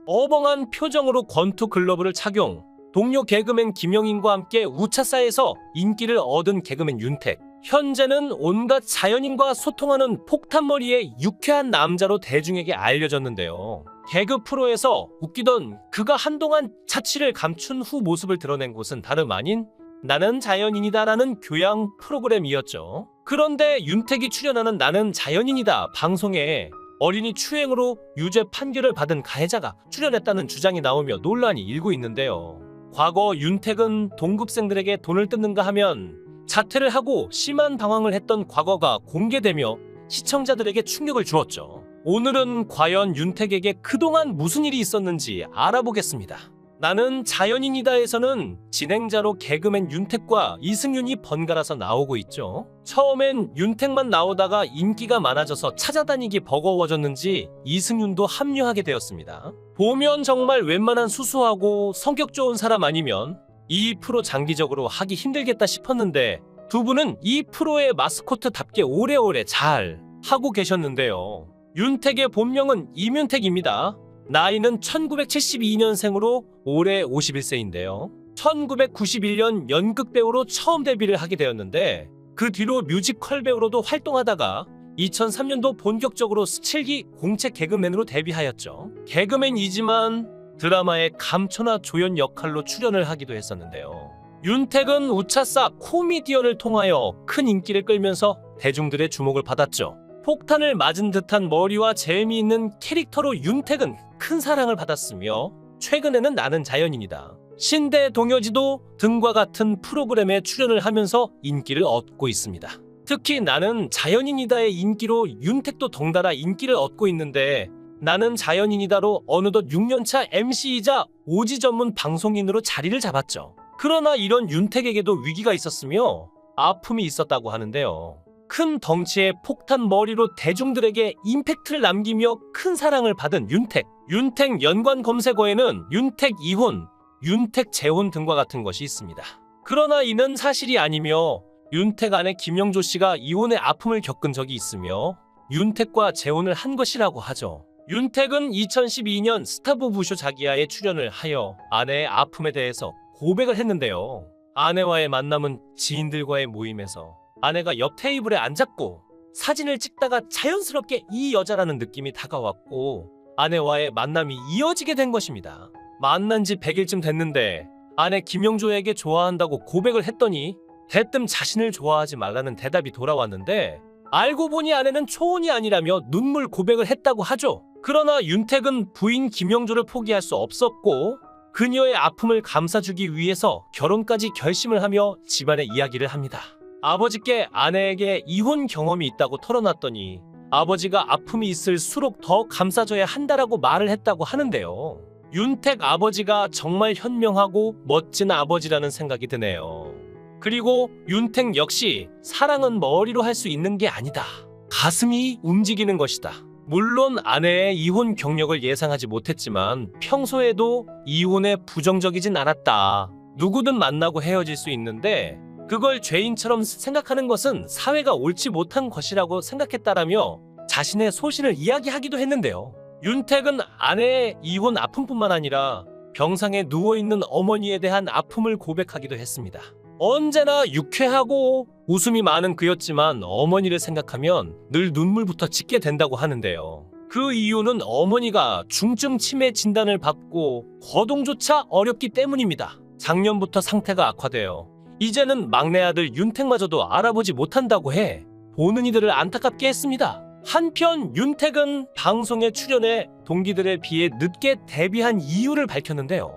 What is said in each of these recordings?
어벙한 표정으로 권투 글러브를 착용. 동료 개그맨 김영인과 함께 우차사에서 인기를 얻은 개그맨 윤택. 현재는 온갖 자연인과 소통하는 폭탄머리의 유쾌한 남자로 대중에게 알려졌는데요. 개그 프로에서 웃기던 그가 한동안 자취를 감춘 후 모습을 드러낸 곳은 다름 아닌 나는 자연인이다라는 교양 프로그램이었죠. 그런데 윤택이 출연하는 나는 자연인이다 방송에 어린이 추행으로 유죄 판결을 받은 가해자가 출연했다는 주장이 나오며 논란이 일고 있는데요. 과거 윤택은 동급생들에게 돈을 뜯는가 하면 자퇴를 하고 심한 방황을 했던 과거가 공개되며 시청자들에게 충격을 주었죠. 오늘은 과연 윤택에게 그동안 무슨 일이 있었는지 알아보겠습니다. 나는 자연인이다에서는 진행자로 개그맨 윤택과 이승윤이 번갈아서 나오고 있죠. 처음엔 윤택만 나오다가 인기가 많아져서 찾아다니기 버거워졌는지 이승윤도 합류하게 되었습니다. 보면 정말 웬만한 수수하고 성격 좋은 사람 아니면 이 프로 장기적으로 하기 힘들겠다 싶었는데 두 분은 이 프로의 마스코트답게 오래오래 잘 하고 계셨는데요. 윤택의 본명은 이윤택입니다. 나이는 1972년생으로 올해 51세인데요. 1991년 연극배우로 처음 데뷔를 하게 되었는데 그 뒤로 뮤지컬 배우로도 활동하다가 2003년도 본격적으로 스칠기 공채 개그맨으로 데뷔하였죠. 개그맨이지만 드라마의 감초나 조연 역할로 출연을 하기도 했었는데요. 윤택은 우차사 코미디언을 통하여 큰 인기를 끌면서 대중들의 주목을 받았죠. 폭탄을 맞은 듯한 머리와 재미있는 캐릭터로 윤택은 큰 사랑을 받았으며 최근에는 나는 자연인이다, 신대 동요지도 등과 같은 프로그램에 출연을 하면서 인기를 얻고 있습니다. 특히 나는 자연인이다의 인기로 윤택도 덩달아 인기를 얻고 있는데 나는 자연인이다로 어느덧 6년차 MC이자 오지 전문 방송인으로 자리를 잡았죠. 그러나 이런 윤택에게도 위기가 있었으며 아픔이 있었다고 하는데요. 큰 덩치의 폭탄 머리로 대중들에게 임팩트를 남기며 큰 사랑을 받은 윤택. 윤택 연관 검색어에는 윤택 이혼, 윤택 재혼 등과 같은 것이 있습니다. 그러나 이는 사실이 아니며 윤택 아내 김영조 씨가 이혼의 아픔을 겪은 적이 있으며 윤택과 재혼을 한 것이라고 하죠. 윤택은 2012년 스타부부쇼 자기야에 출연을 하여 아내의 아픔에 대해서 고백을 했는데요. 아내와의 만남은 지인들과의 모임에서 아내가 옆 테이블에 앉았고 사진을 찍다가 자연스럽게 이 여자라는 느낌이 다가왔고 아내와의 만남이 이어지게 된 것입니다. 만난 지 100일쯤 됐는데 아내 김영조에게 좋아한다고 고백을 했더니 대뜸 자신을 좋아하지 말라는 대답이 돌아왔는데 알고 보니 아내는 초혼이 아니라며 눈물 고백을 했다고 하죠. 그러나 윤택은 부인 김영조를 포기할 수 없었고 그녀의 아픔을 감싸주기 위해서 결혼까지 결심을 하며 집안의 이야기를 합니다. 아버지께 아내에게 이혼 경험이 있다고 털어놨더니 아버지가 아픔이 있을수록 더 감싸줘야 한다라고 말을 했다고 하는데요. 윤택 아버지가 정말 현명하고 멋진 아버지라는 생각이 드네요. 그리고 윤택 역시 사랑은 머리로 할 수 있는 게 아니다, 가슴이 움직이는 것이다. 물론 아내의 이혼 경력을 예상하지 못했지만 평소에도 이혼에 부정적이진 않았다. 누구든 만나고 헤어질 수 있는데 그걸 죄인처럼 생각하는 것은 사회가 옳지 못한 것이라고 생각했다라며 자신의 소신을 이야기하기도 했는데요. 윤택은 아내의 이혼 아픔뿐만 아니라 병상에 누워있는 어머니에 대한 아픔을 고백하기도 했습니다. 언제나 유쾌하고 웃음이 많은 그였지만 어머니를 생각하면 늘 눈물부터 짓게 된다고 하는데요. 그 이유는 어머니가 중증 치매 진단을 받고 거동조차 어렵기 때문입니다. 작년부터 상태가 악화되어 이제는 막내 아들 윤택마저도 알아보지 못한다고 해 보는 이들을 안타깝게 했습니다. 한편 윤택은 방송에 출연해 동기들에 비해 늦게 데뷔한 이유를 밝혔는데요.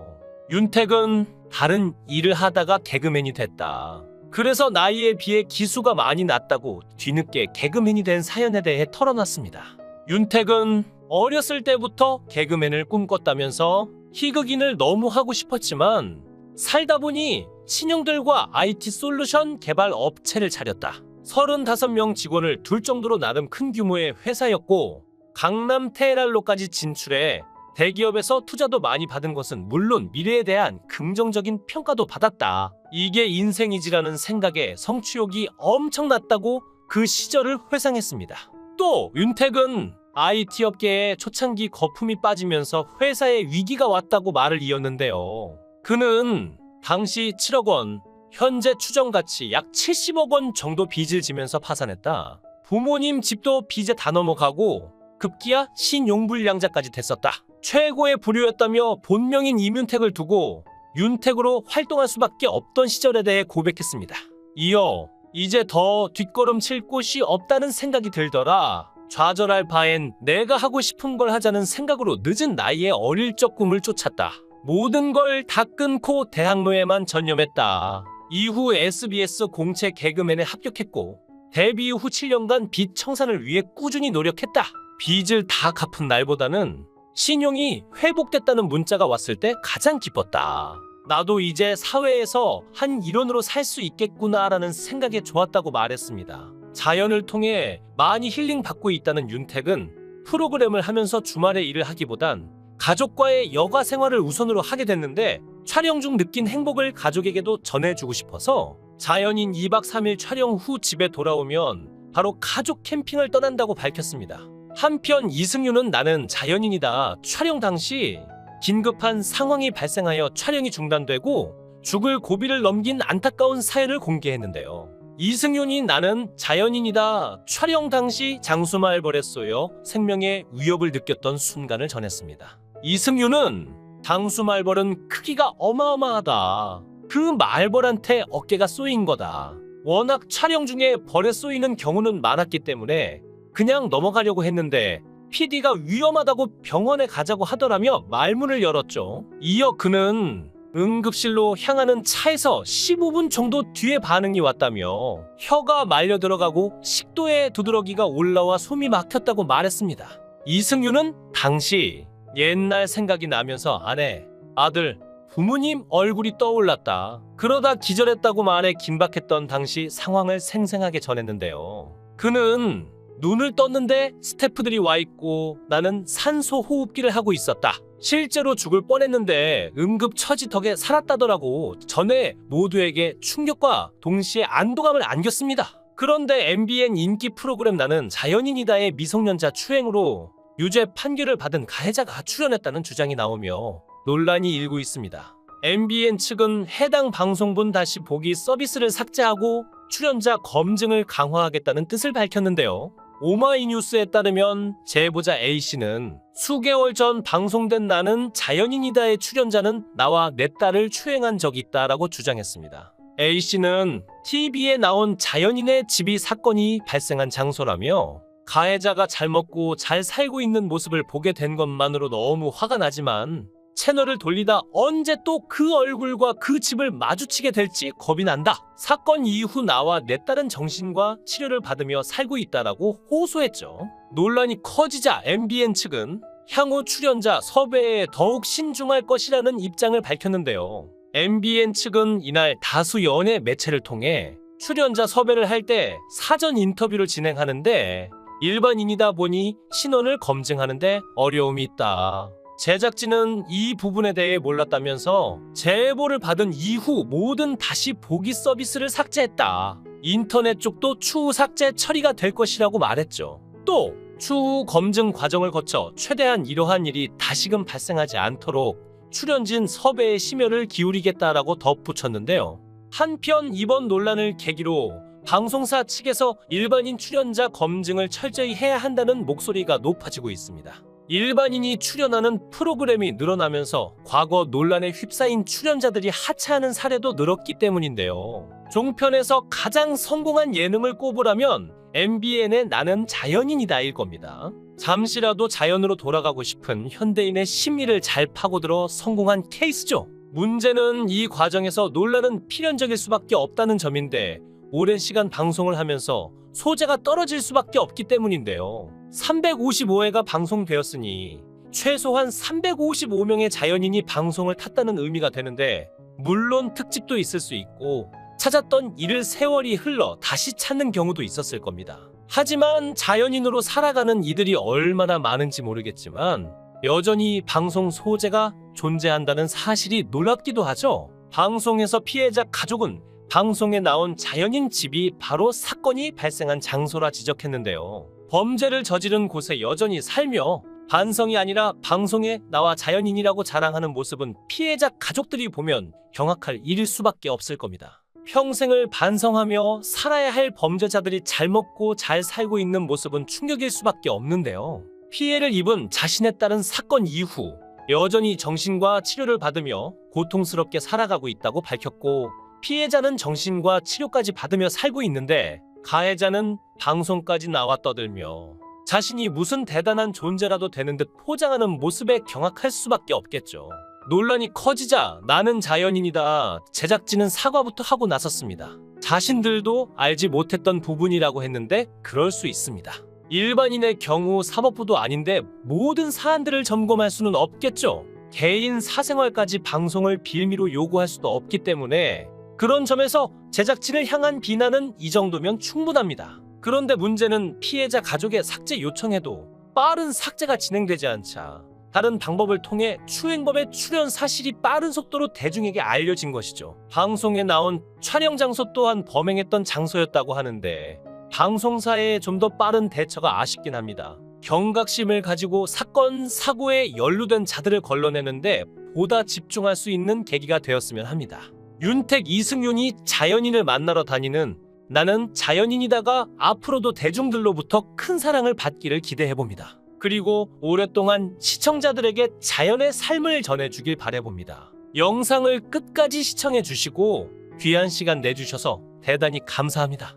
윤택은 다른 일을 하다가 개그맨이 됐다, 그래서 나이에 비해 기수가 많이 낮다고 뒤늦게 개그맨이 된 사연에 대해 털어놨습니다. 윤택은 어렸을 때부터 개그맨을 꿈꿨다면서 희극인을 너무 하고 싶었지만 살다 보니 친형들과 IT 솔루션 개발 업체를 차렸다. 35명 직원을 둘 정도로 나름 큰 규모의 회사였고 강남 테헤란로까지 진출해 대기업에서 투자도 많이 받은 것은 물론 미래에 대한 긍정적인 평가도 받았다. 이게 인생이지라는 생각에 성취욕이 엄청났다고 그 시절을 회상했습니다. 또 윤택은 IT 업계에 초창기 거품이 빠지면서 회사에 위기가 왔다고 말을 이었는데요. 그는 당시 7억 원, 현재 추정 가치 약 70억 원 정도 빚을 지면서 파산했다. 부모님 집도 빚에 다 넘어가고 급기야 신용불량자까지 됐었다. 최고의 부류였다며 본명인 이윤택을 두고 윤택으로 활동할 수밖에 없던 시절에 대해 고백했습니다. 이어 이제 더 뒷걸음칠 곳이 없다는 생각이 들더라. 좌절할 바엔 내가 하고 싶은 걸 하자는 생각으로 늦은 나이에 어릴 적 꿈을 쫓았다. 모든 걸 다 끊고 대학로에만 전념했다. 이후 SBS 공채 개그맨에 합격했고 데뷔 후 7년간 빚 청산을 위해 꾸준히 노력했다. 빚을 다 갚은 날보다는 신용이 회복됐다는 문자가 왔을 때 가장 기뻤다. 나도 이제 사회에서 한 일원으로 살 수 있겠구나라는 생각에 좋았다고 말했습니다. 자연을 통해 많이 힐링받고 있다는 윤택은 프로그램을 하면서 주말에 일을 하기보단 가족과의 여가 생활을 우선으로 하게 됐는데 촬영 중 느낀 행복을 가족에게도 전해주고 싶어서 자연인 2박 3일 촬영 후 집에 돌아오면 바로 가족 캠핑을 떠난다고 밝혔습니다. 한편 이승윤은 나는 자연인이다 촬영 당시 긴급한 상황이 발생하여 촬영이 중단되고 죽을 고비를 넘긴 안타까운 사연을 공개했는데요. 이승윤이 나는 자연인이다 촬영 당시 장수말벌에 쏘여 생명의 위협을 느꼈던 순간을 전했습니다. 이승윤은 장수말벌은 크기가 어마어마하다. 그 말벌한테 어깨가 쏘인 거다. 워낙 촬영 중에 벌에 쏘이는 경우는 많았기 때문에 그냥 넘어가려고 했는데 PD가 위험하다고 병원에 가자고 하더라며 말문을 열었죠. 이어 그는 응급실로 향하는 차에서 15분 정도 뒤에 반응이 왔다며 혀가 말려 들어가고 식도에 두드러기가 올라와 숨이 막혔다고 말했습니다. 이승윤은 당시 옛날 생각이 나면서 아내, 아들, 부모님 얼굴이 떠올랐다. 그러다 기절했다고 말해 긴박했던 당시 상황을 생생하게 전했는데요. 그는 눈을 떴는데 스태프들이 와 있고 나는 산소 호흡기를 하고 있었다. 실제로 죽을 뻔했는데 응급 처지 덕에 살았다더라고. 전에 모두에게 충격과 동시에 안도감을 안겼습니다. 그런데 MBN 인기 프로그램 나는 자연인이다의 미성년자 추행으로 유죄 판결을 받은 가해자가 출연했다는 주장이 나오며 논란이 일고 있습니다. MBN 측은 해당 방송분 다시 보기 서비스를 삭제하고 출연자 검증을 강화하겠다는 뜻을 밝혔는데요. 오마이뉴스에 따르면 제보자 A씨는 수개월 전 방송된 나는 자연인이다의 출연자는 나와 내 딸을 추행한 적이 있다라고 주장했습니다. A씨는 TV에 나온 자연인의 집이 사건이 발생한 장소라며 가해자가 잘 먹고 잘 살고 있는 모습을 보게 된 것만으로 너무 화가 나지만 채널을 돌리다 언제 또 그 얼굴과 그 집을 마주치게 될지 겁이 난다. 사건 이후 나와 내 딸은 정신과 치료를 받으며 살고 있다라고 호소했죠. 논란이 커지자 MBN 측은 향후 출연자 섭외에 더욱 신중할 것이라는 입장을 밝혔는데요. MBN 측은 이날 다수 연예 매체를 통해 출연자 섭외를 할 때 사전 인터뷰를 진행하는데 일반인이다 보니 신원을 검증하는데 어려움이 있다. 제작진은 이 부분에 대해 몰랐다면서 제보를 받은 이후 모든 다시 보기 서비스를 삭제했다. 인터넷 쪽도 추후 삭제 처리가 될 것이라고 말했죠. 또 추후 검증 과정을 거쳐 최대한 이러한 일이 다시금 발생하지 않도록 출연진 섭외에 심혈을 기울이겠다라고 덧붙였는데요. 한편 이번 논란을 계기로 방송사 측에서 일반인 출연자 검증을 철저히 해야 한다는 목소리가 높아지고 있습니다. 일반인이 출연하는 프로그램이 늘어나면서 과거 논란에 휩싸인 출연자들이 하차하는 사례도 늘었기 때문인데요. 종편에서 가장 성공한 예능을 꼽으라면 MBN의 나는 자연인이다일 겁니다. 잠시라도 자연으로 돌아가고 싶은 현대인의 심리를 잘 파고들어 성공한 케이스죠. 문제는 이 과정에서 논란은 필연적일 수밖에 없다는 점인데 오랜 시간 방송을 하면서 소재가 떨어질 수밖에 없기 때문인데요. 355회가 방송되었으니 최소한 355명의 자연인이 방송을 탔다는 의미가 되는데 물론 특집도 있을 수 있고 찾았던 일을 세월이 흘러 다시 찾는 경우도 있었을 겁니다. 하지만 자연인으로 살아가는 이들이 얼마나 많은지 모르겠지만 여전히 방송 소재가 존재한다는 사실이 놀랍기도 하죠. 방송에서 피해자 가족은 방송에 나온 자연인 집이 바로 사건이 발생한 장소라 지적했는데요. 범죄를 저지른 곳에 여전히 살며 반성이 아니라 방송에 나와 자연인이라고 자랑하는 모습은 피해자 가족들이 보면 경악할 일일 수밖에 없을 겁니다. 평생을 반성하며 살아야 할 범죄자들이 잘 먹고 잘 살고 있는 모습은 충격일 수밖에 없는데요. 피해를 입은 자신에 따른 사건 이후 여전히 정신과 치료를 받으며 고통스럽게 살아가고 있다고 밝혔고, 피해자는 정신과 치료까지 받으며 살고 있는데 가해자는 방송까지 나와 떠들며 자신이 무슨 대단한 존재라도 되는 듯 포장하는 모습에 경악할 수밖에 없겠죠. 논란이 커지자 나는 자연인이다 제작진은 사과부터 하고 나섰습니다. 자신들도 알지 못했던 부분이라고 했는데 그럴 수 있습니다. 일반인의 경우 사법부도 아닌데 모든 사안들을 점검할 수는 없겠죠. 개인 사생활까지 방송을 빌미로 요구할 수도 없기 때문에 그런 점에서 제작진을 향한 비난은 이 정도면 충분합니다. 그런데 문제는 피해자 가족의 삭제 요청에도 빠른 삭제가 진행되지 않자 다른 방법을 통해 추행범의 출연 사실이 빠른 속도로 대중에게 알려진 것이죠. 방송에 나온 촬영 장소 또한 범행했던 장소였다고 하는데 방송사의 좀 더 빠른 대처가 아쉽긴 합니다. 경각심을 가지고 사건, 사고에 연루된 자들을 걸러내는데 보다 집중할 수 있는 계기가 되었으면 합니다. 윤택, 이승윤이 자연인을 만나러 다니는 나는 자연인이다가 앞으로도 대중들로부터 큰 사랑을 받기를 기대해봅니다. 그리고 오랫동안 시청자들에게 자연의 삶을 전해주길 바라봅니다. 영상을 끝까지 시청해주시고 귀한 시간 내주셔서 대단히 감사합니다.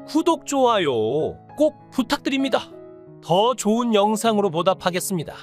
구독, 좋아요 꼭 부탁드립니다. 더 좋은 영상으로 보답하겠습니다.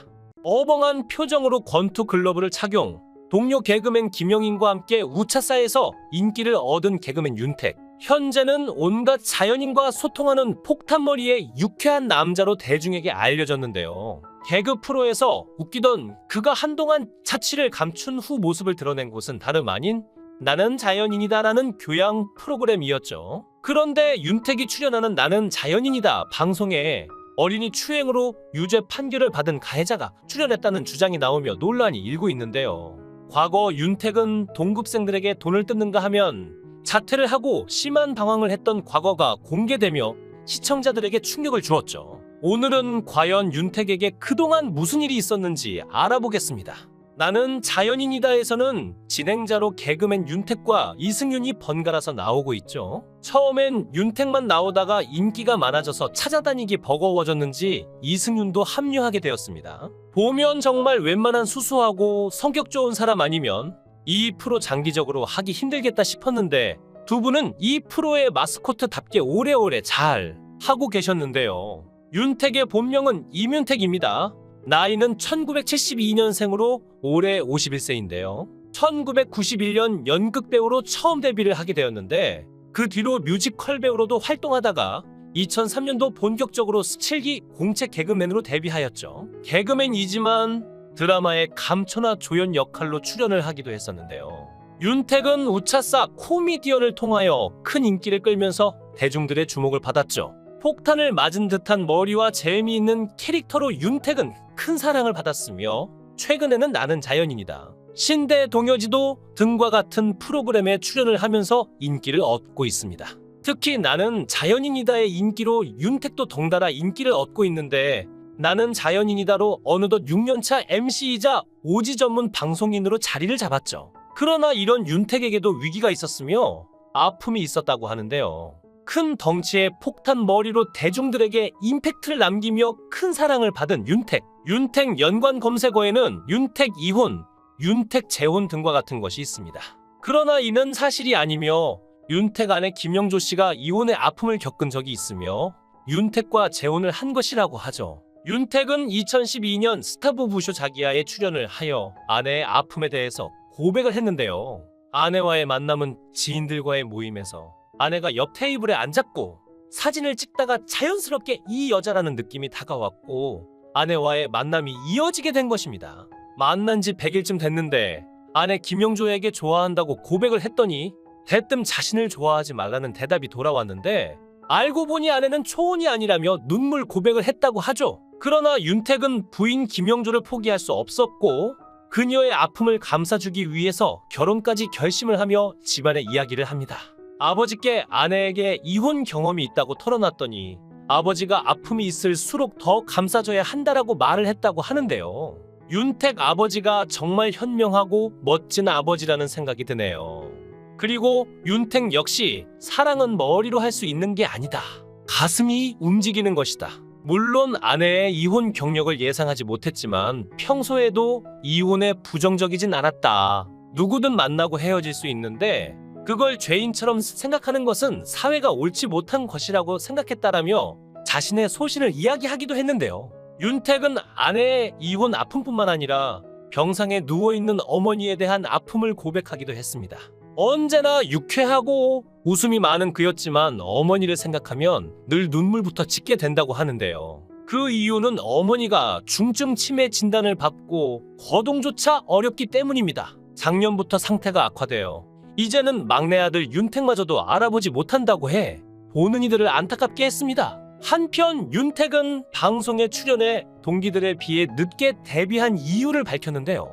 어벙한 표정으로 권투 글러브를 착용, 동료 개그맨 김영인과 함께 우차사에서 인기를 얻은 개그맨 윤택. 현재는 온갖 자연인과 소통하는 폭탄머리의 유쾌한 남자로 대중에게 알려졌는데요. 개그 프로에서 웃기던 그가 한동안 자취를 감춘 후 모습을 드러낸 곳은 다름 아닌 나는 자연인이다라는 교양 프로그램이었죠. 그런데 윤택이 출연하는 나는 자연인이다 방송에 어린이 추행으로 유죄 판결을 받은 가해자가 출연했다는 주장이 나오며 논란이 일고 있는데요. 과거 윤택은 동급생들에게 돈을 뜯는가 하면 자퇴를 하고 심한 방황을 했던 과거가 공개되며 시청자들에게 충격을 주었죠. 오늘은 과연 윤택에게 그동안 무슨 일이 있었는지 알아보겠습니다. 나는 자연인이다에서는 진행자로 개그맨 윤택과 이승윤이 번갈아서 나오고 있죠. 처음엔 윤택만 나오다가 인기가 많아져서 찾아다니기 버거워졌는지 이승윤도 합류하게 되었습니다. 보면 정말 웬만한 수수하고 성격 좋은 사람 아니면 이 프로 장기적으로 하기 힘들겠다 싶었는데 두 분은 이 프로의 마스코트답게 오래오래 잘 하고 계셨는데요. 윤택의 본명은 이윤택입니다. 나이는 1972년생으로 올해 51세인데요. 1991년 연극배우로 처음 데뷔를 하게 되었는데 그 뒤로 뮤지컬 배우로도 활동하다가 2003년도 본격적으로 스칠기 공채 개그맨으로 데뷔하였죠. 개그맨이지만 드라마의 감초나 조연 역할로 출연을 하기도 했었는데요. 윤택은 우차싸 코미디언을 통하여 큰 인기를 끌면서 대중들의 주목을 받았죠. 폭탄을 맞은 듯한 머리와 재미있는 캐릭터로 윤택은 큰 사랑을 받았으며 최근에는 나는 자연인이다, 신대 동요지도 등과 같은 프로그램에 출연을 하면서 인기를 얻고 있습니다. 특히 나는 자연인이다의 인기로 윤택도 덩달아 인기를 얻고 있는데 나는 자연인이다로 어느덧 6년차 MC이자 오지 전문 방송인으로 자리를 잡았죠. 그러나 이런 윤택에게도 위기가 있었으며 아픔이 있었다고 하는데요. 큰 덩치의 폭탄 머리로 대중들에게 임팩트를 남기며 큰 사랑을 받은 윤택. 윤택 연관 검색어에는 윤택 이혼, 윤택 재혼 등과 같은 것이 있습니다. 그러나 이는 사실이 아니며 윤택 아내 김영조 씨가 이혼의 아픔을 겪은 적이 있으며 윤택과 재혼을 한 것이라고 하죠. 윤택은 2012년 스타부부쇼 자기야에 출연을 하여 아내의 아픔에 대해서 고백을 했는데요. 아내와의 만남은 지인들과의 모임에서 아내가 옆 테이블에 앉았고 사진을 찍다가 자연스럽게 이 여자라는 느낌이 다가왔고 아내와의 만남이 이어지게 된 것입니다. 만난 지 100일쯤 됐는데 아내 김영조에게 좋아한다고 고백을 했더니 대뜸 자신을 좋아하지 말라는 대답이 돌아왔는데 알고 보니 아내는 초혼이 아니라며 눈물 고백을 했다고 하죠. 그러나 윤택은 부인 김영조를 포기할 수 없었고 그녀의 아픔을 감싸주기 위해서 결혼까지 결심을 하며 집안의 이야기를 합니다. 아버지께 아내에게 이혼 경험이 있다고 털어놨더니 아버지가 아픔이 있을수록 더 감싸줘야 한다라고 말을 했다고 하는데요. 윤택 아버지가 정말 현명하고 멋진 아버지라는 생각이 드네요. 그리고 윤택 역시 사랑은 머리로 할 수 있는 게 아니다. 가슴이 움직이는 것이다. 물론 아내의 이혼 경력을 예상하지 못했지만 평소에도 이혼에 부정적이진 않았다. 누구든 만나고 헤어질 수 있는데 그걸 죄인처럼 생각하는 것은 사회가 옳지 못한 것이라고 생각했다라며 자신의 소신을 이야기하기도 했는데요. 윤택은 아내의 이혼 아픔뿐만 아니라 병상에 누워있는 어머니에 대한 아픔을 고백하기도 했습니다. 언제나 유쾌하고 웃음이 많은 그였지만 어머니를 생각하면 늘 눈물부터 짓게 된다고 하는데요. 그 이유는 어머니가 중증 치매 진단을 받고 거동조차 어렵기 때문입니다. 작년부터 상태가 악화되어 이제는 막내 아들 윤택마저도 알아보지 못한다고 해 보는 이들을 안타깝게 했습니다. 한편 윤택은 방송에 출연해 동기들에 비해 늦게 데뷔한 이유를 밝혔는데요.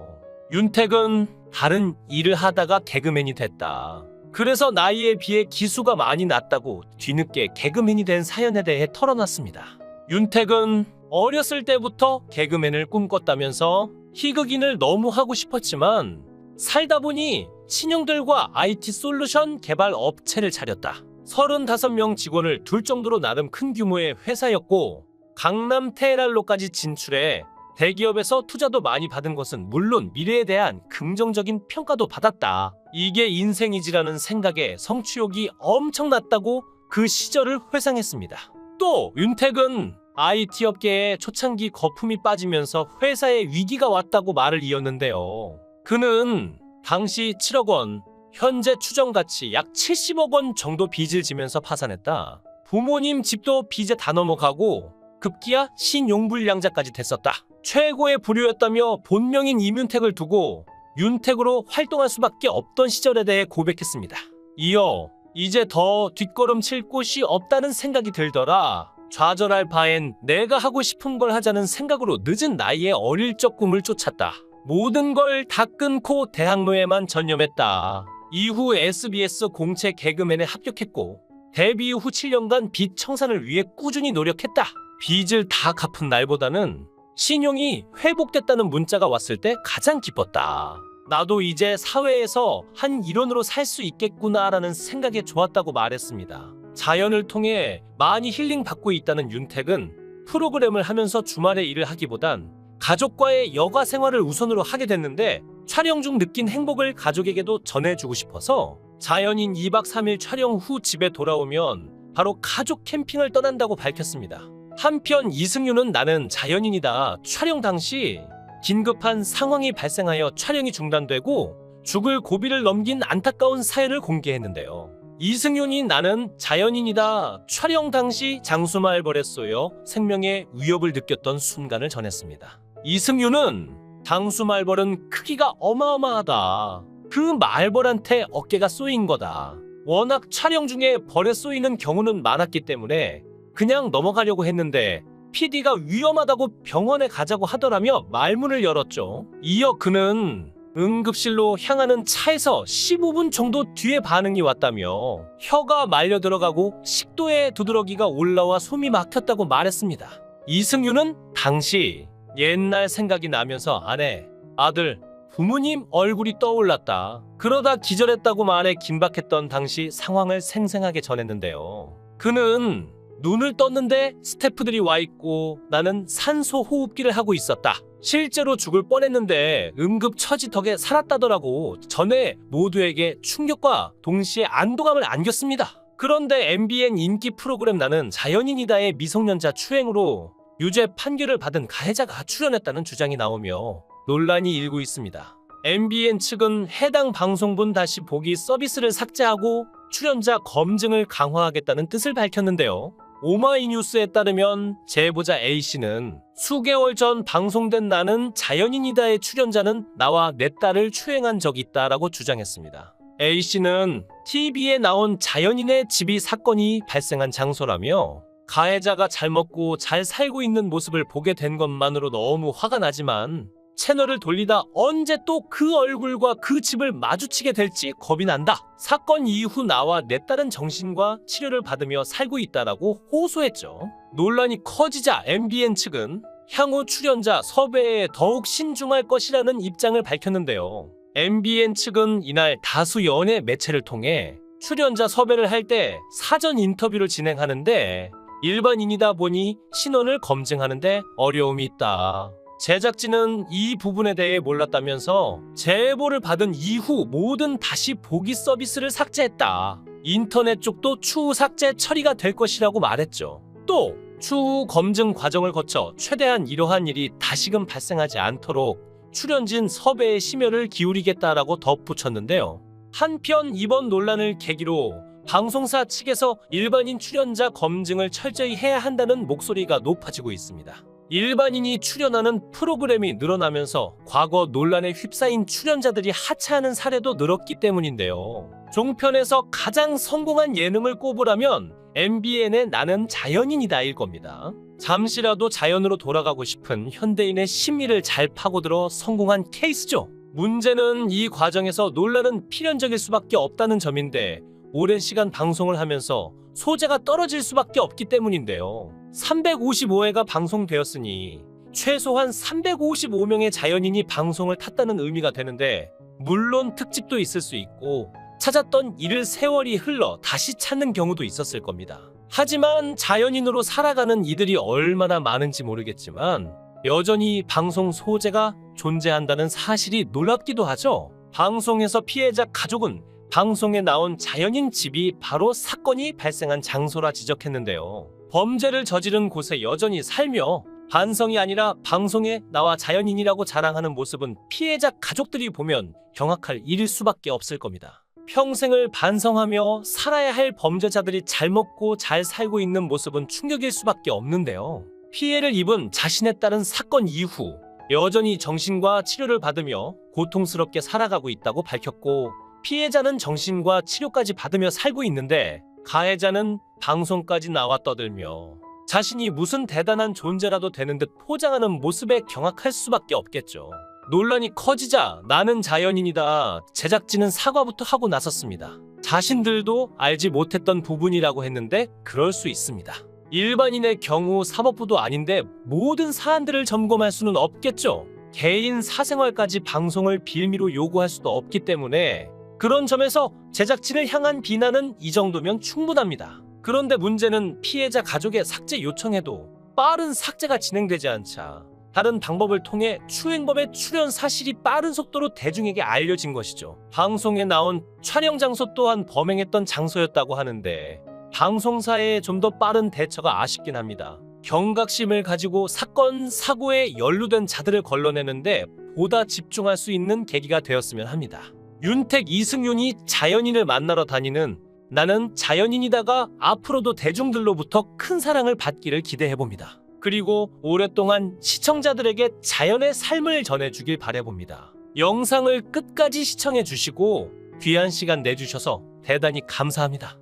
윤택은 다른 일을 하다가 개그맨이 됐다. 그래서 나이에 비해 기수가 많이 낮다고 뒤늦게 개그맨이 된 사연에 대해 털어놨습니다. 윤택은 어렸을 때부터 개그맨을 꿈꿨다면서 희극인을 너무 하고 싶었지만 살다 보니 친형들과 IT 솔루션 개발 업체를 차렸다. 35명 직원을 둘 정도로 나름 큰 규모의 회사였고 강남 테헤란로까지 진출해 대기업에서 투자도 많이 받은 것은 물론 미래에 대한 긍정적인 평가도 받았다. 이게 인생이지라는 생각에 성취욕이 엄청났다고 그 시절을 회상했습니다. 또 윤택은 IT 업계에 초창기 거품이 빠지면서 회사에 위기가 왔다고 말을 이었는데요. 그는 당시 7억 원, 현재 추정가치 약 70억 원 정도 빚을 지면서 파산했다. 부모님 집도 빚에 다 넘어가고 급기야 신용불량자까지 됐었다. 최고의 부류였다며 본명인 이윤택을 두고 윤택으로 활동할 수밖에 없던 시절에 대해 고백했습니다. 이어 이제 더 뒷걸음칠 곳이 없다는 생각이 들더라. 좌절할 바엔 내가 하고 싶은 걸 하자는 생각으로 늦은 나이에 어릴 적 꿈을 쫓았다. 모든 걸 다 끊고 대학로에만 전념했다. 이후 SBS 공채 개그맨에 합격했고 데뷔 후 7년간 빚 청산을 위해 꾸준히 노력했다. 빚을 다 갚은 날보다는 신용이 회복됐다는 문자가 왔을 때 가장 기뻤다. 나도 이제 사회에서 한 일원으로 살 수 있겠구나라는 생각에 좋았다고 말했습니다. 자연을 통해 많이 힐링받고 있다는 윤택은 프로그램을 하면서 주말에 일을 하기보단 가족과의 여가 생활을 우선으로 하게 됐는데 촬영 중 느낀 행복을 가족에게도 전해주고 싶어서 자연인 2박 3일 촬영 후 집에 돌아오면 바로 가족 캠핑을 떠난다고 밝혔습니다. 한편 이승윤은 나는 자연인이다. 촬영 당시 긴급한 상황이 발생하여 촬영이 중단되고 죽을 고비를 넘긴 안타까운 사연을 공개했는데요. 이승윤이 나는 자연인이다. 촬영 당시 장수말벌에 쏘여 생명의 위협을 느꼈던 순간을 전했습니다. 이승윤은 장수말벌은 크기가 어마어마하다. 그 말벌한테 어깨가 쏘인 거다. 워낙 촬영 중에 벌에 쏘이는 경우는 많았기 때문에 그냥 넘어가려고 했는데 PD가 위험하다고 병원에 가자고 하더라며 말문을 열었죠. 이어 그는 응급실로 향하는 차에서 15분 정도 뒤에 반응이 왔다며 혀가 말려 들어가고 식도에 두드러기가 올라와 숨이 막혔다고 말했습니다. 이승윤은 당시 옛날 생각이 나면서 아내, 아들, 부모님 얼굴이 떠올랐다. 그러다 기절했다고 말해 긴박했던 당시 상황을 생생하게 전했는데요. 그는 눈을 떴는데 스태프들이 와 있고 나는 산소 호흡기를 하고 있었다. 실제로 죽을 뻔했는데 응급 처지 덕에 살았다더라고. 전에 모두에게 충격과 동시에 안도감을 안겼습니다. 그런데 MBN 인기 프로그램 나는 자연인이다의 미성년자 추행으로 유죄 판결을 받은 가해자가 출연했다는 주장이 나오며 논란이 일고 있습니다. MBN 측은 해당 방송분 다시 보기 서비스를 삭제하고 출연자 검증을 강화하겠다는 뜻을 밝혔는데요. 오마이뉴스에 따르면 제보자 A씨는 수개월 전 방송된 나는 자연인이다의 출연자는 나와 내 딸을 추행한 적이 있다라고 주장했습니다. A씨는 TV에 나온 자연인의 집이 사건이 발생한 장소라며 가해자가 잘 먹고 잘 살고 있는 모습을 보게 된 것만으로 너무 화가 나지만 채널을 돌리다 언제 또 그 얼굴과 그 집을 마주치게 될지 겁이 난다. 사건 이후 나와 내 딸은 정신과 치료를 받으며 살고 있다라고 호소했죠. 논란이 커지자 MBN 측은 향후 출연자 섭외에 더욱 신중할 것이라는 입장을 밝혔는데요. MBN 측은 이날 다수 연예 매체를 통해 출연자 섭외를 할 때 사전 인터뷰를 진행하는데 일반인이다 보니 신원을 검증하는데 어려움이 있다. 제작진은 이 부분에 대해 몰랐다면서 제보를 받은 이후 모든 다시 보기 서비스를 삭제했다. 인터넷 쪽도 추후 삭제 처리가 될 것이라고 말했죠. 또 추후 검증 과정을 거쳐 최대한 이러한 일이 다시금 발생하지 않도록 출연진 섭외에 심혈을 기울이겠다라고 덧붙였는데요. 한편 이번 논란을 계기로 방송사 측에서 일반인 출연자 검증을 철저히 해야 한다는 목소리가 높아지고 있습니다. 일반인이 출연하는 프로그램이 늘어나면서 과거 논란에 휩싸인 출연자들이 하차하는 사례도 늘었기 때문인데요. 종편에서 가장 성공한 예능을 꼽으라면 MBN의 나는 자연인이다일 겁니다. 잠시라도 자연으로 돌아가고 싶은 현대인의 심리를 잘 파고들어 성공한 케이스죠. 문제는 이 과정에서 논란은 필연적일 수밖에 없다는 점인데 오랜 시간 방송을 하면서 소재가 떨어질 수밖에 없기 때문인데요. 355회가 방송되었으니 최소한 355명의 자연인이 방송을 탔다는 의미가 되는데 물론 특집도 있을 수 있고 찾았던 이를 세월이 흘러 다시 찾는 경우도 있었을 겁니다. 하지만 자연인으로 살아가는 이들이 얼마나 많은지 모르겠지만 여전히 방송 소재가 존재한다는 사실이 놀랍기도 하죠. 방송에서 피해자 가족은 방송에 나온 자연인 집이 바로 사건이 발생한 장소라 지적했는데요. 범죄를 저지른 곳에 여전히 살며 반성이 아니라 방송에 나와 자연인이라고 자랑하는 모습은 피해자 가족들이 보면 경악할 일일 수밖에 없을 겁니다. 평생을 반성하며 살아야 할 범죄자들이 잘 먹고 잘 살고 있는 모습은 충격일 수밖에 없는데요. 피해를 입은 자신에 따른 사건 이후 여전히 정신과 치료를 받으며 고통스럽게 살아가고 있다고 밝혔고 피해자는 정신과 치료까지 받으며 살고 있는데 가해자는 방송까지 나와 떠들며 자신이 무슨 대단한 존재라도 되는 듯 포장하는 모습에 경악할 수밖에 없겠죠. 논란이 커지자 나는 자연인이다. 제작진은 사과부터 하고 나섰습니다. 자신들도 알지 못했던 부분이라고 했는데 그럴 수 있습니다. 일반인의 경우 사법부도 아닌데 모든 사안들을 점검할 수는 없겠죠. 개인 사생활까지 방송을 빌미로 요구할 수도 없기 때문에 그런 점에서 제작진을 향한 비난은 이 정도면 충분합니다. 그런데 문제는 피해자 가족의 삭제 요청에도 빠른 삭제가 진행되지 않자 다른 방법을 통해 추행범의 출연 사실이 빠른 속도로 대중에게 알려진 것이죠. 방송에 나온 촬영 장소 또한 범행했던 장소였다고 하는데 방송사의 좀 더 빠른 대처가 아쉽긴 합니다. 경각심을 가지고 사건, 사고에 연루된 자들을 걸러내는데 보다 집중할 수 있는 계기가 되었으면 합니다. 윤택, 이승윤이 자연인을 만나러 다니는 나는 자연인이다가 앞으로도 대중들로부터 큰 사랑을 받기를 기대해봅니다. 그리고 오랫동안 시청자들에게 자연의 삶을 전해주길 바라봅니다. 영상을 끝까지 시청해주시고 귀한 시간 내주셔서 대단히 감사합니다.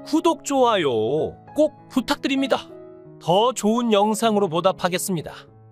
구독, 좋아요 꼭 부탁드립니다. 더 좋은 영상으로 보답하겠습니다.